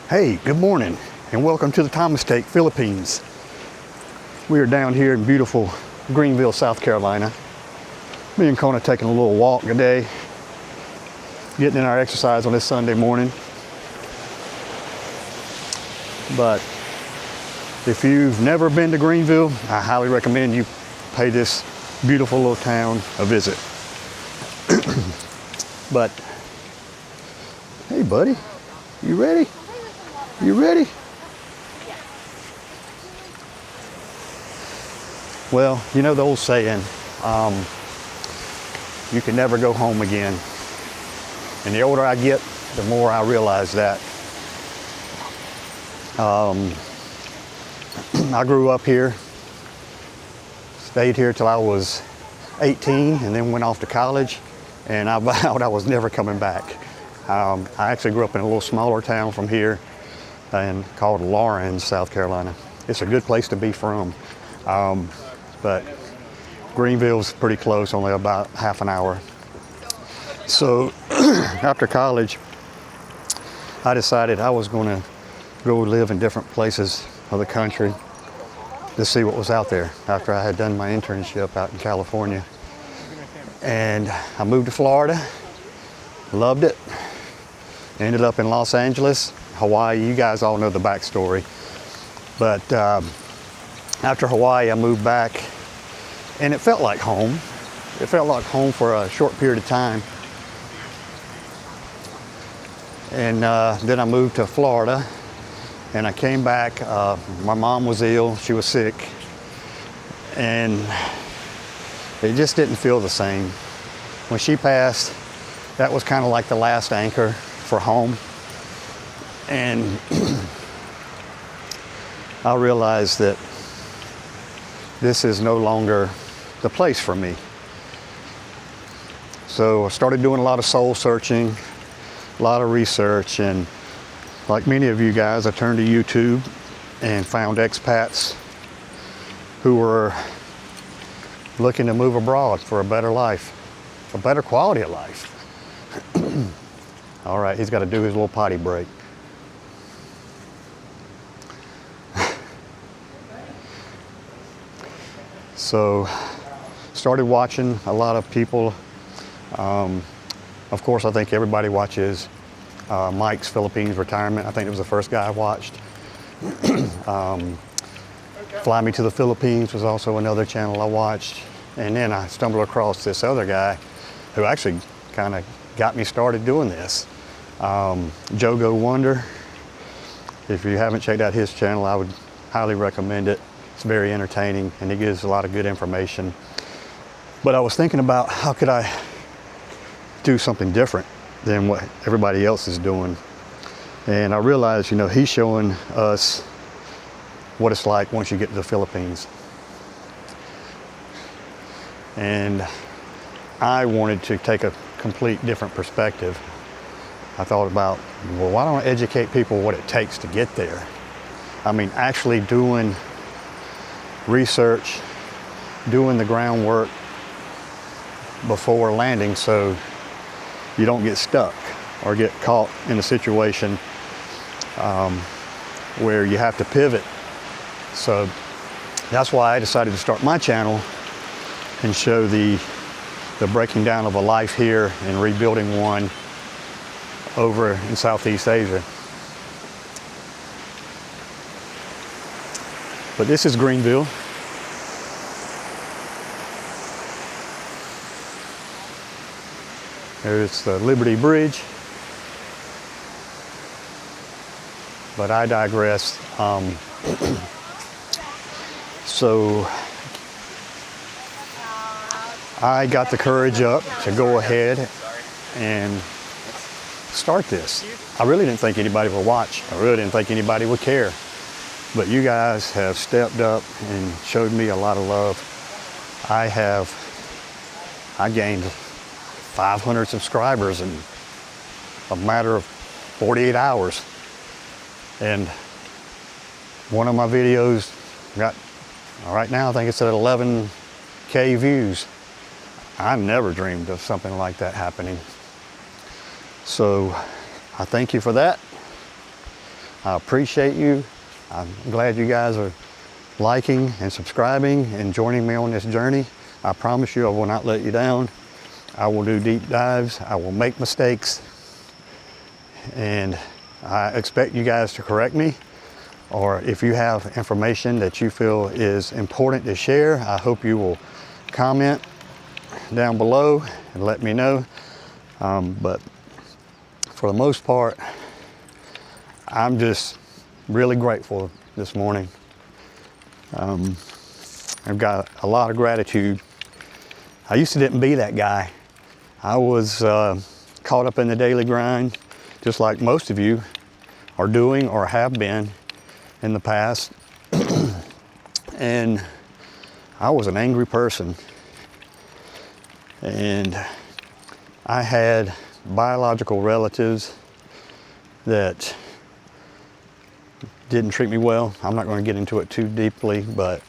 Hey, good morning, and welcome to the Thomas Take, Philippines. We are down here in beautiful Greenville, South Carolina. Me and Kona taking a little walk today, getting in our exercise on this Sunday morning. But if you've never been to Greenville, I highly recommend you pay this beautiful little town a visit. But, hey buddy, you ready? You ready? Well, you know the old saying, you can never go home again. And the older I get, the more I realize that. I grew up here, stayed here till I was 18, and then went off to college, and I vowed I was never coming back. I actually grew up in a little smaller town from here, and called Lawrence, South Carolina. It's a good place to be from, but Greenville's pretty close, only about half an hour. So after college, I decided I was going to go live in different places of the country to see what was out there after I had done my internship out in California. And I moved to Florida, loved it, ended up in Los Angeles, Hawaii. You guys all know the backstory. But after Hawaii, I moved back, and it felt like home. It felt like home for a short period of time. And then I moved to Florida, and I came back. My mom was ill, she was sick, and it just didn't feel the same. When she passed, that was kind of like the last anchor for home. And I realized that this is no longer the place for me. So I started doing a lot of soul searching, a lot of research, and like many of you guys, I turned to YouTube and found expats who were looking to move abroad for a better life, a better quality of life. All right, he's got to do his little potty break. So, started watching a lot of people. Of course, I think everybody watches Mike's Philippines Retirement. I think it was the first guy I watched. Fly Me to the Philippines was also another channel I watched. And then I stumbled across this other guy who actually kind of got me started doing this. Jogo Wonder. If you haven't checked out his channel, I would highly recommend it. It's very entertaining, and he gives a lot of good information. But I was thinking about how could I do something different than what everybody else is doing. And I realized, he's showing us what it's like once you get to the Philippines. And I wanted to take a complete different perspective. I thought about, well, why don't I educate people what it takes to get there? I mean, actually doing research, doing the groundwork before landing, so you don't get stuck or get caught in a situation where you have to pivot. So that's why I decided to start my channel and show the breaking down of a life here and rebuilding one over in Southeast Asia. But this is Greenville. There's the Liberty Bridge. But I digress. So I got the courage up to go ahead and start this. I really didn't think anybody would watch. I really didn't think anybody would care. But you guys have stepped up and showed me a lot of love. I gained 500 subscribers in a matter of 48 hours. And one of my videos got, right now I think it's at 11K views. I never dreamed of something like that happening. So I thank you for that. I appreciate you. I'm glad you guys are liking and subscribing and joining me on this journey. I promise you I will not let you down. I will do deep dives. I will make mistakes. And I expect you guys to correct me. Or if you have information that you feel is important to share, I hope you will comment down below and let me know. But for the most part, I'm just really grateful this morning. I've got a lot of gratitude. I used to didn't be that guy. I was caught up in the daily grind, just like most of you are doing or have been in the past. And I was an angry person. And I had biological relatives that didn't treat me well. I'm not going to get into it too deeply, but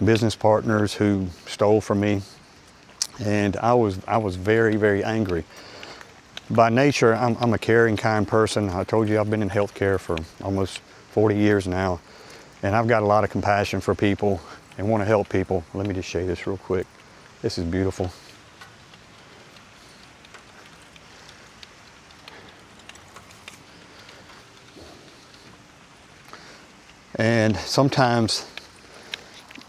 business partners who stole from me. And I was very, very angry. By nature, I'm a caring, kind person. I told you I've been in healthcare for almost 40 years now. And I've got a lot of compassion for people and want to help people. Let me just show you this real quick. This is beautiful. And sometimes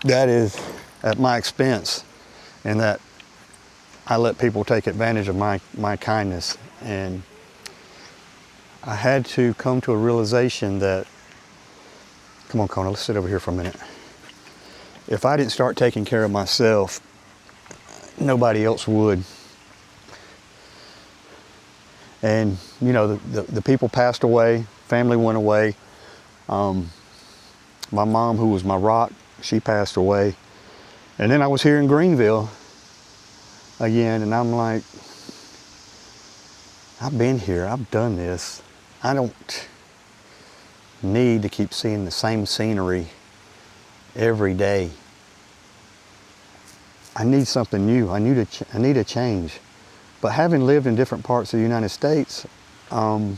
that is at my expense, and that I let people take advantage of my kindness. And I had to come to a realization that, come on, Kona, let's sit over here for a minute. If I didn't start taking care of myself, nobody else would. And you know, the people passed away, family went away. My mom, who was my rock, she passed away. And then I was here in Greenville again, and I'm like, I've been here, I've done this. I don't need to keep seeing the same scenery every day. I need something new. I need a change. But having lived in different parts of the United States, I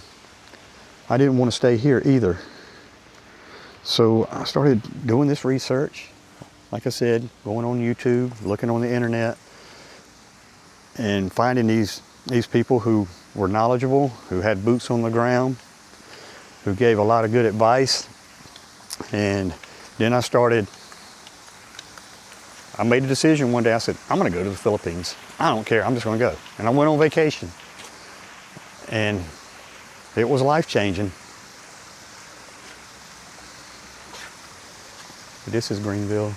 didn't want to stay here either. So I started doing this research. Like I said, going on YouTube, looking on the internet, and finding these people who were knowledgeable, who had boots on the ground, who gave a lot of good advice. And then I made a decision one day. I said, I'm going to go to the Philippines. I don't care. I'm just going to go. And I went on vacation. And it was life-changing. This is Greenville.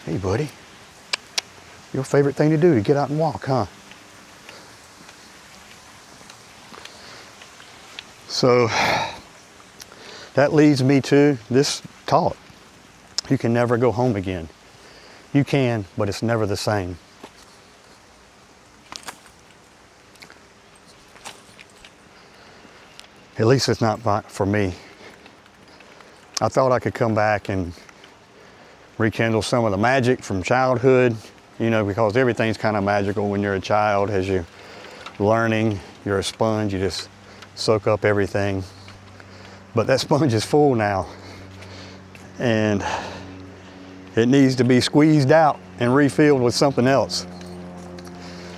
Hey, buddy. Your favorite thing to do, to get out and walk, huh? So that leads me to this thought. You can never go home again. You can, but it's never the same. At least it's not for me. I thought I could come back and rekindle some of the magic from childhood, you know, because everything's kind of magical when you're a child. As you're learning, you're a sponge, you just soak up everything. But that sponge is full now, and it needs to be squeezed out and refilled with something else.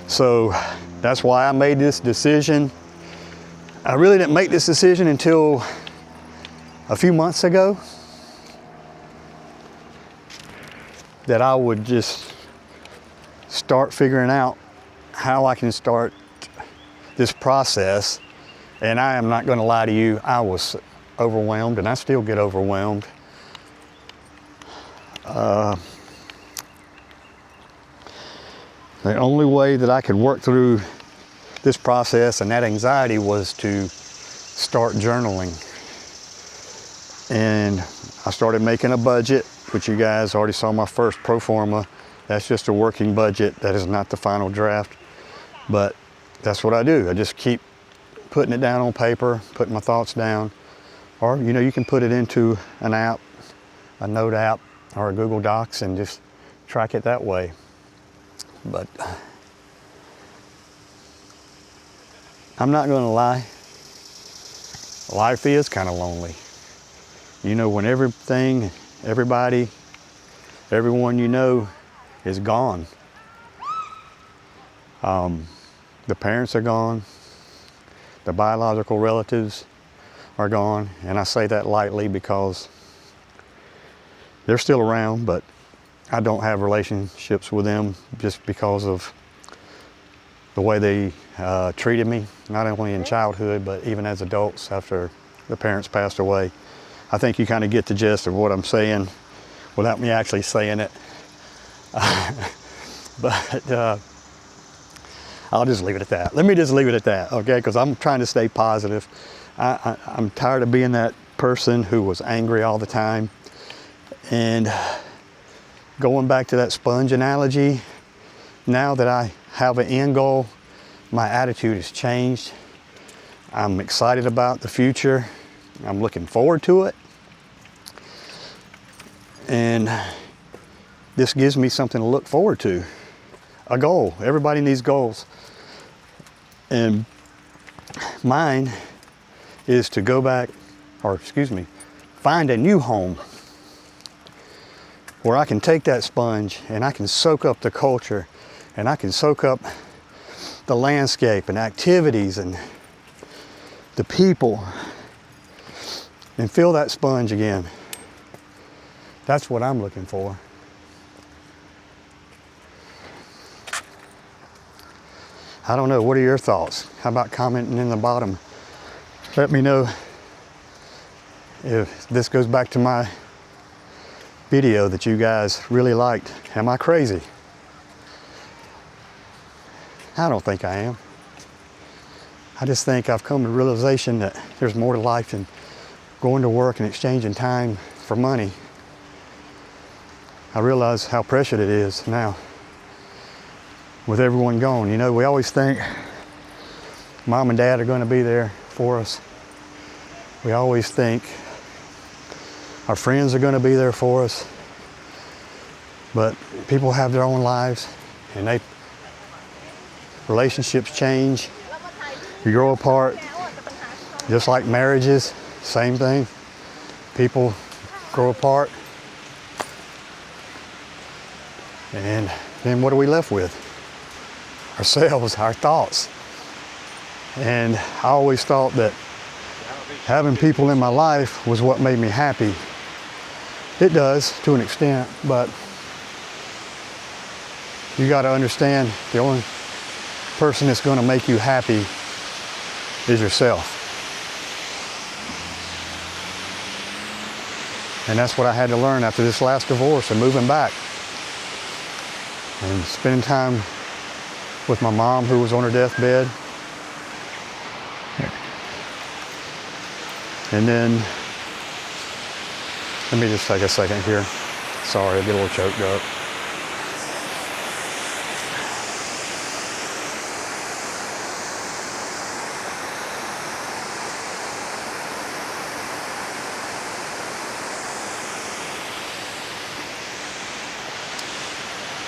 So that's why I made this decision. I really didn't make this decision until a few months ago, that I would just start figuring out how I can start this process. And I am not going to lie to you, I was overwhelmed, and I still get overwhelmed. The only way that I could work through this process and that anxiety was to start journaling. And I started making a budget, which you guys already saw my first pro forma. That's just a working budget. That is not the final draft. But that's what I do. I just keep putting it down on paper, putting my thoughts down. Or, you know, you can put it into an app, a note app, or a Google Docs, and just track it that way. But I'm not gonna lie, life is kind of lonely. You know, when everything, everybody, everyone you know is gone. The parents are gone, the biological relatives are gone, and I say that lightly because they're still around, but I don't have relationships with them just because of the way they treated me, not only in childhood, but even as adults after the parents passed away. I think you kind of get the gist of what I'm saying without me actually saying it. But I'll just leave it at that. Let me just leave it at that, okay? Because I'm trying to stay positive. I'm tired of being that person who was angry all the time. And going back to that sponge analogy, now that I have an end goal, my attitude has changed. I'm excited about the future. I'm looking forward to it. And this gives me something to look forward to. A goal. Everybody needs goals. And mine is to go back, find a new home where I can take that sponge and I can soak up the culture and I can soak up the landscape and activities and the people and fill that sponge again. That's what I'm looking for. I don't know, what are your thoughts? How about commenting in the bottom? Let me know if this goes back to my video that you guys really liked. Am I crazy? I don't think I am. I just think I've come to the realization that there's more to life than going to work and exchanging time for money. I realize how precious it is now with everyone gone. You know, we always think mom and dad are going to be there for us. We always think our friends are going to be there for us. But people have their own lives and relationships change. You grow apart, just like marriages, same thing. People grow apart. And then what are we left with? Ourselves, our thoughts. And I always thought that having people in my life was what made me happy. It does to an extent, but you got to understand the only person that's going to make you happy is yourself. And that's what I had to learn after this last divorce and moving back and spending time with my mom who was on her deathbed. And then, let me just take a second here. Sorry, I get a little choked up.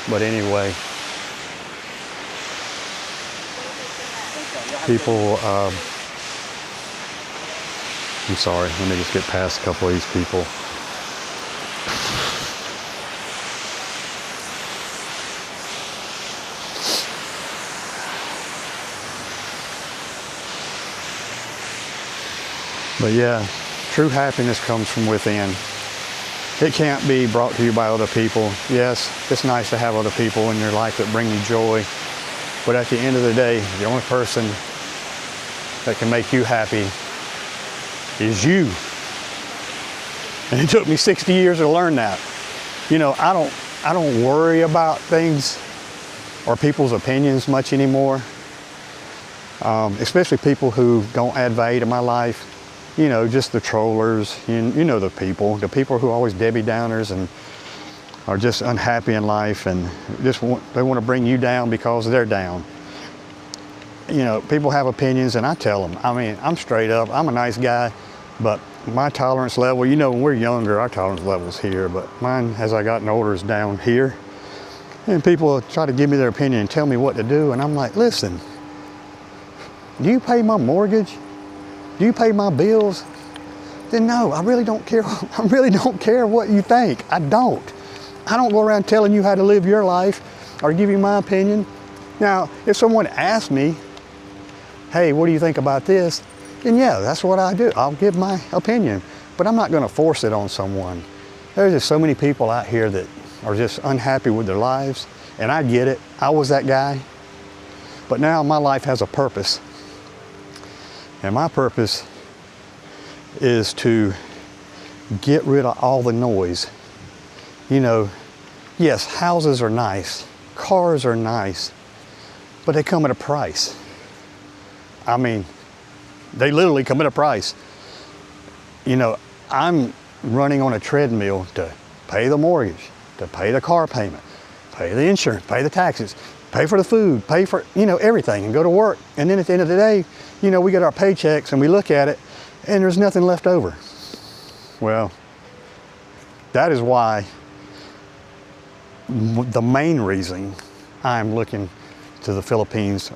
But anyway, people, I'm sorry, let me just get past a couple of these people. But yeah, true happiness comes from within. It can't be brought to you by other people. Yes, it's nice to have other people in your life that bring you joy. But at the end of the day, the only person that can make you happy is you. And it took me 60 years to learn that. You know, I don't worry about things or people's opinions much anymore. Especially people who don't add value to my life. You know, just the trollers, you know the people who are always Debbie Downers and are just unhappy in life and they want to bring you down because they're down. You know, people have opinions and I tell them. I mean, I'm straight up, I'm a nice guy, but my tolerance level, you know, when we're younger, our tolerance level's here, but mine, as I gotten older, is down here. And people try to give me their opinion and tell me what to do, and I'm like, listen, Do you pay my mortgage? Do you pay my bills? Then no, I really don't care. I really don't care what you think. I don't. I don't go around telling you how to live your life or give you my opinion. Now, if someone asks me, hey, what do you think about this? Then yeah, that's what I do. I'll give my opinion, but I'm not going to force it on someone. There's just so many people out here that are just unhappy with their lives, and I get it. I was that guy, but now my life has a purpose, and my purpose is to get rid of all the noise. You know, yes, houses are nice, cars are nice, but they come at a price. I mean, they literally come at a price. You know, I'm running on a treadmill to pay the mortgage, to pay the car payment, pay the insurance, pay the taxes, pay for the food, pay for, you know, everything, and go to work. And then at the end of the day, you know, we get our paychecks and we look at it and there's nothing left over. Well, that is why the main reason I'm looking to the Philippines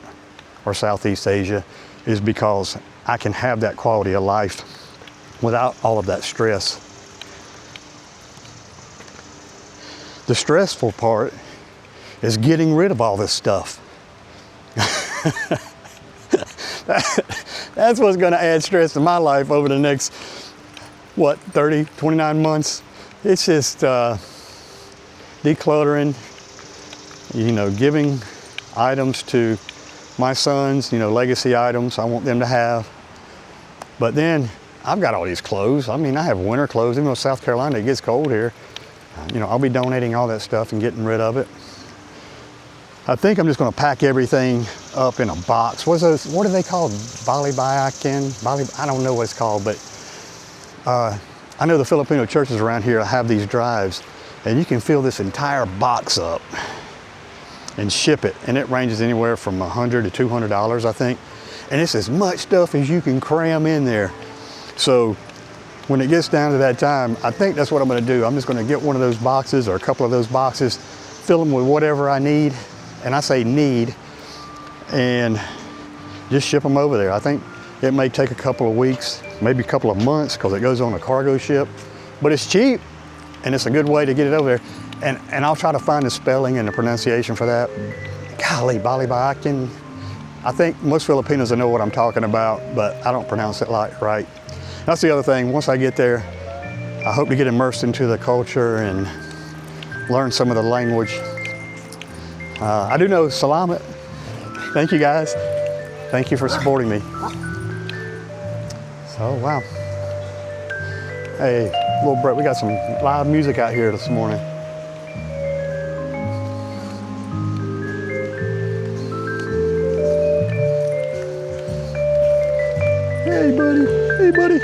or Southeast Asia is because I can have that quality of life without all of that stress. The stressful part is getting rid of all this stuff. That's what's going to add stress to my life over the next, 29 months. It's just decluttering, you know, giving items to my sons, you know, legacy items I want them to have. But then I've got all these clothes. I mean, I have winter clothes. Even though South Carolina, it gets cold here. You know, I'll be donating all that stuff and getting rid of it. I think I'm just going to pack everything up in a box. What are they called? Balibayakin? I don't know what it's called, but I know the Filipino churches around here have these drives, and you can fill this entire box up and ship it, and it ranges anywhere from $100 to $200, I think. And it's as much stuff as you can cram in there. So when it gets down to that time, I think that's what I'm going to do. I'm just going to get one of those boxes or a couple of those boxes, fill them with whatever I need, and I say need, and just ship them over there. I think it may take a couple of weeks, maybe a couple of months, because it goes on a cargo ship, but it's cheap and it's a good way to get it over there. And I'll try to find the spelling and the pronunciation for that. Golly, Balibayakin. I think most Filipinos will know what I'm talking about, but I don't pronounce it right. That's the other thing. Once I get there, I hope to get immersed into the culture and learn some of the language. I do know Salamat. Thank you guys. Thank you for supporting me. So, wow. Hey, little break. We got some live music out here this morning. Hey, buddy. Hey, buddy.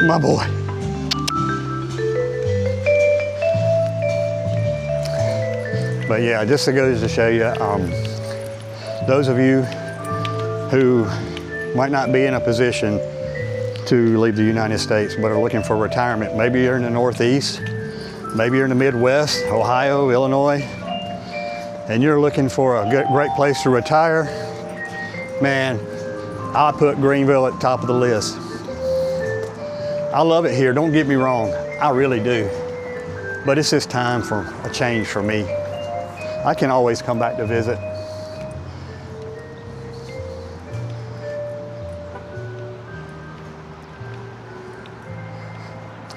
My boy. But yeah, just goes to show you, those of you who might not be in a position to leave the United States but are looking for retirement. Maybe you're in the Northeast, maybe you're in the Midwest, Ohio, Illinois, and you're looking for a great place to retire. Man, I put Greenville at the top of the list. I love it here, don't get me wrong, I really do. But it's just time for a change for me. I can always come back to visit.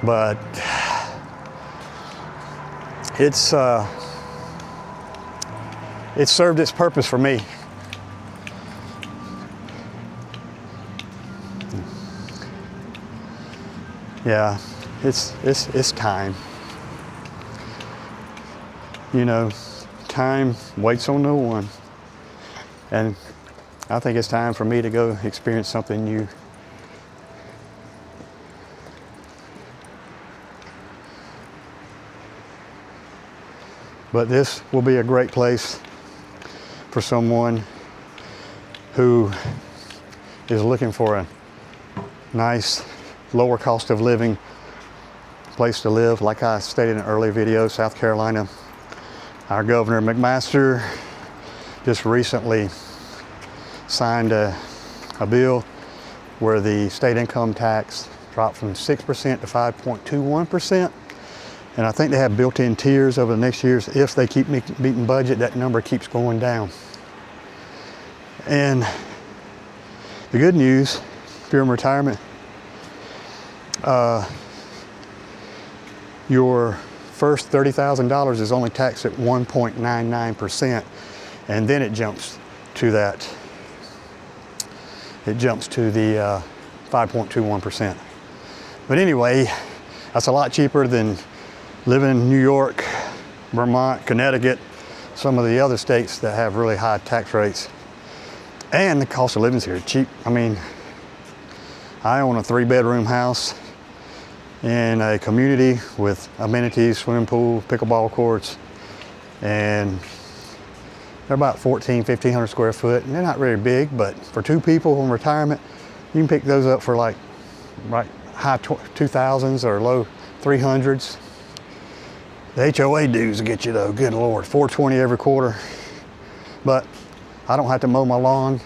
But it served its purpose for me. Yeah, it's time. You know, time waits on no one. And I think it's time for me to go experience something new. But this will be a great place for someone who is looking for a nice, lower cost of living place to live. Like I stated in an earlier video, South Carolina, our Governor McMaster just recently signed a a bill where the state income tax dropped from 6% to 5.21%. And I think they have built-in tiers over the next years. If they keep meeting budget, that number keeps going down. And the good news, if you're in retirement, your first $30,000 is only taxed at 1.99%, and then it jumps to that. It jumps to the 5.21%. But anyway, that's a lot cheaper than living in New York, Vermont, Connecticut, some of the other states that have really high tax rates. And the cost of living is here cheap. I mean, I own a 3-bedroom house in a community with amenities, swimming pool, pickleball courts, and they're about 1,500 square foot, and they're not very big, but for 2 people in retirement, you can pick those up for like high 2,000s or low 300s. The HOA dues will get you though, good Lord, $420 every quarter. But I don't have to mow my lawn.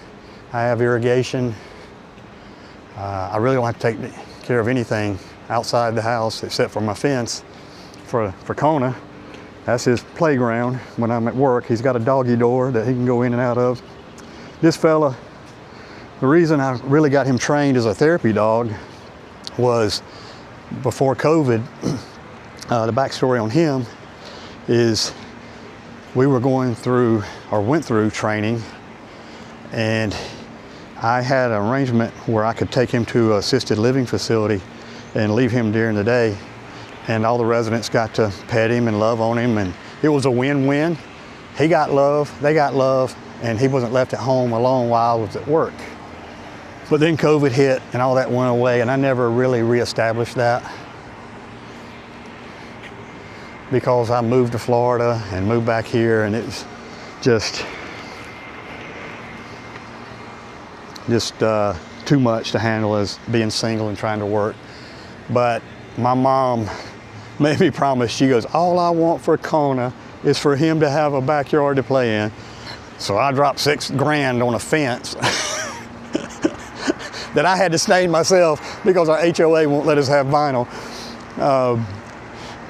I have irrigation. I really don't have to take care of anything outside the house except for my fence. For Kona, that's his playground when I'm at work. He's got a doggy door that he can go in and out of. This fella, the reason I really got him trained as a therapy dog was before COVID. The backstory on him is we were went through training, and I had an arrangement where I could take him to an assisted living facility and leave him during the day, and all the residents got to pet him and love on him, and it was a win-win. He got love, they got love, and he wasn't left at home alone while I was at work. But then COVID hit and all that went away, and I never really reestablished that because I moved to Florida and moved back here, and it was just too much to handle as being single and trying to work. But my mom made me promise. She goes, all I want for Kona is for him to have a backyard to play in. So I dropped $6,000 on a fence that I had to stain myself because our HOA won't let us have vinyl.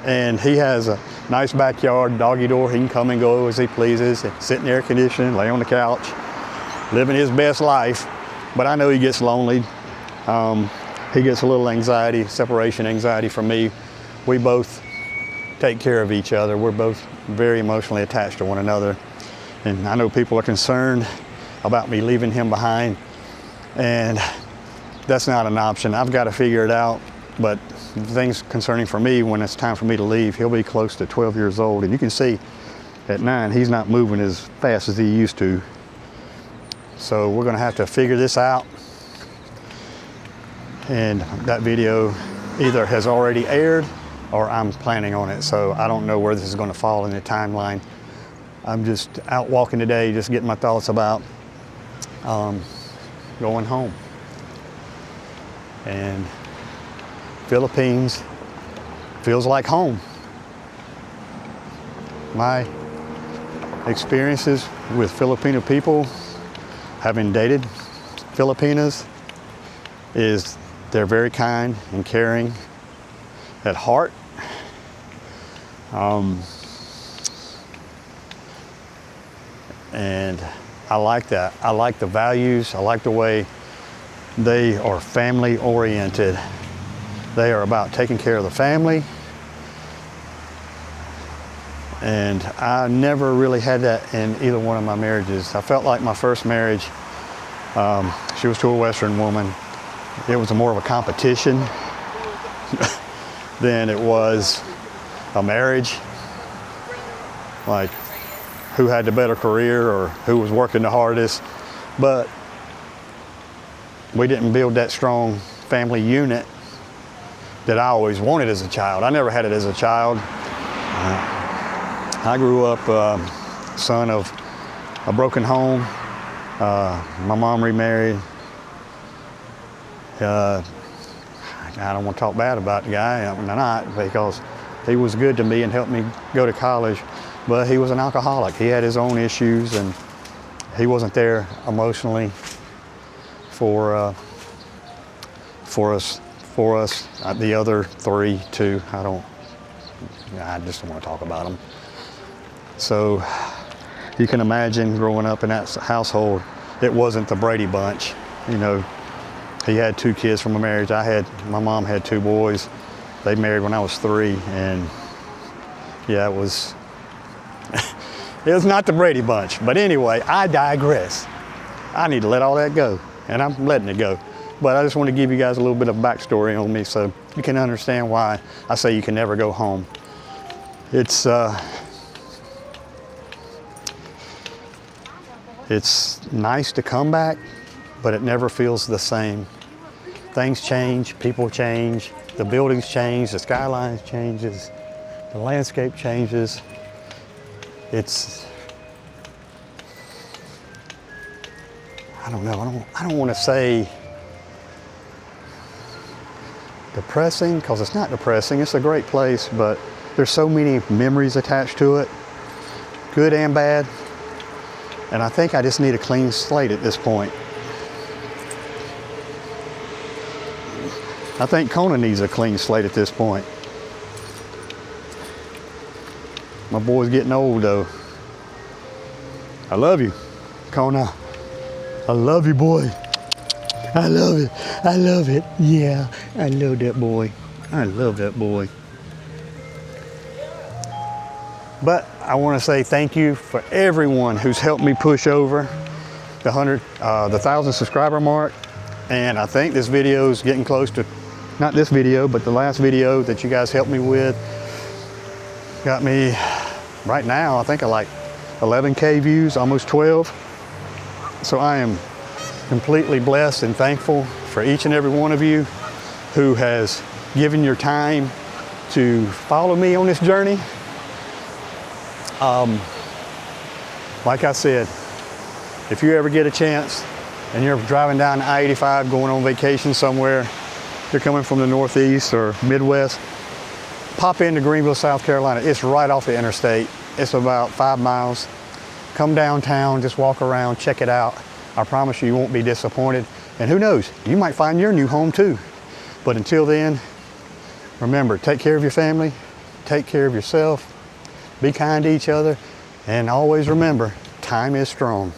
And he has a nice backyard, doggy door. He can come and go as he pleases, sit in the air conditioning, lay on the couch, living his best life. But I know he gets lonely. He gets a little anxiety, separation anxiety from me. We both take care of each other. We're both very emotionally attached to one another. And I know people are concerned about me leaving him behind, and that's not an option. I've got to figure it out. But the things concerning for me, when it's time for me to leave, he'll be close to 12 years old. And you can see at 9, he's not moving as fast as he used to. So we're going to have to figure this out. And that video either has already aired or I'm planning on it. So I don't know where this is going to fall in the timeline. I'm just out walking today, just getting my thoughts about going home. And Philippines feels like home. My experiences with Filipino people, having dated Filipinas, is they're very kind and caring at heart. And I like that. I like the values. I like the way they are family oriented. They are about taking care of the family. And I never really had that in either one of my marriages. I felt like my first marriage, she was to a Western woman. It was more of a competition than it was a marriage. Like who had the better career or who was working the hardest. But we didn't build that strong family unit that I always wanted as a child. I never had it as a child. I grew up son of a broken home. My mom remarried. I don't want to talk bad about the guy, I'm not, because he was good to me and helped me go to college, but he was an alcoholic. He had his own issues and he wasn't there emotionally for us, the other 3, 2, I just don't want to talk about them. So you can imagine growing up in that household, it wasn't the Brady Bunch. You know, he had 2 kids from a marriage. My mom had 2 boys. They married when I was 3, and yeah, it was not the Brady Bunch. But anyway, I digress. I need to let all that go, and I'm letting it go. But I just want to give you guys a little bit of backstory on me so you can understand why I say you can never go home. It's nice to come back, but it never feels the same. Things change, people change, the buildings change, the skylines changes, the landscape changes. I don't know, I don't want to say depressing, because it's not depressing. It's a great place, but there's so many memories attached to it, good and bad. And I think I just need a clean slate at this point. I think Kona needs a clean slate at this point. My boy's getting old though. I love you, Kona. I love you, boy. I love it. I love it. Yeah, I love that boy. I love that boy. But I want to say thank you for everyone who's helped me push over the 1,000 subscriber mark. And I think this video is getting close to, not this video, but the last video that you guys helped me with got me right now, I think I like 11K views, almost 12. So I am completely blessed and thankful for each and every one of you who has given your time to follow me on this journey. Like I said, if you ever get a chance and you're driving down I-85 going on vacation somewhere, you're coming from the Northeast or Midwest, pop into Greenville, South Carolina. It's right off the interstate. It's about 5 miles. Come downtown, just walk around, check it out. I promise you won't be disappointed. And who knows, you might find your new home too. But until then, remember, take care of your family, take care of yourself, be kind to each other, and always remember, time is strong.